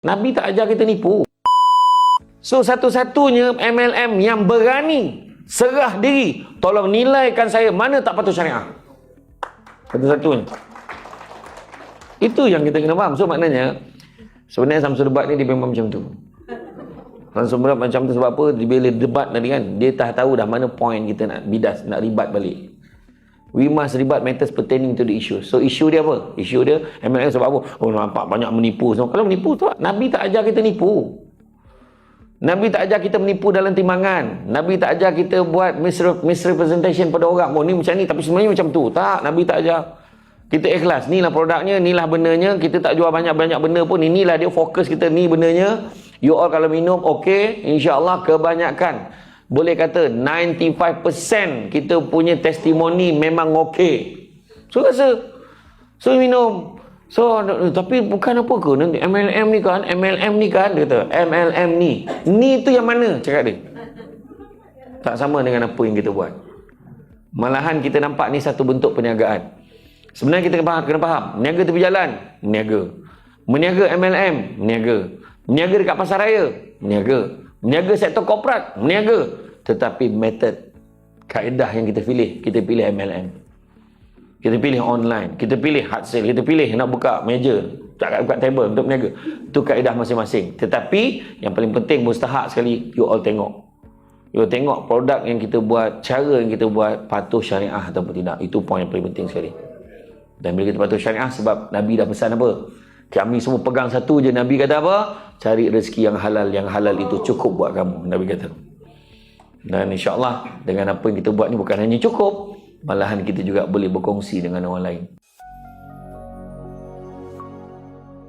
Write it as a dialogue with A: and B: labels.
A: Nabi tak ajar kita nipu. So satu-satunya MLM yang berani serah diri, tolong nilaikan saya mana tak patuh syariah. Satu-satunya. Itu yang kita kena faham. So maknanya sebenarnya Samsul Debat ni dia memang macam tu. Samsul Debat macam tu sebab apa? Bila debat tadi kan, dia tak tahu dah mana point kita nak bidas, nak ribat balik. We must ribat matters pertaining to the issue. So isu dia apa? Isu dia MLM sebab apa? Oh nampak banyak menipu semua. Kalau menipu tu Nabi tak ajar kita nipu. Nabi tak ajar kita menipu dalam timbangan. Nabi tak ajar kita buat misrepresentation pada orang. Oh ni macam ni tapi sebenarnya macam tu. Tak, Nabi tak ajar. Kita ikhlas. Inilah produknya, inilah benarnya. Kita tak jual banyak-banyak benda pun. Inilah dia fokus kita, ni benarnya. You all kalau minum, okey. InsyaAllah kebanyakan. Boleh kata 95% kita punya testimoni memang okey. So rasa. So minum. So tapi bukan apa ke nanti MLM ni kan, MLM ni kan dia kata. MLM ni. Ni tu yang mana cakap dia. Tak sama dengan apa yang kita buat. Malahan kita nampak ni satu bentuk perniagaan. Sebenarnya kita kena faham. Meniaga tepi jalan, meniaga. Meniaga MLM, meniaga. Meniaga dekat pasar raya, meniaga. Meniaga sektor korporat, meniaga. Tetapi method, kaedah yang kita pilih MLM. Kita pilih online, kita pilih hard sale, kita pilih nak buka meja, tak buka table untuk meniaga. Itu kaedah masing-masing. Tetapi yang paling penting mustahak sekali, you all tengok. You all tengok produk yang kita buat, cara yang kita buat patuh syariah ataupun tidak. Itu poin yang paling penting sekali. Dan bila kita patuh syariah, sebab Nabi dah pesan apa? Kami semua pegang satu je. Nabi kata apa? Cari rezeki yang halal. Yang halal itu cukup buat kamu. Nabi kata. Dan insyaAllah dengan apa yang kita buat ni bukan hanya cukup, malahan kita juga boleh berkongsi dengan orang lain.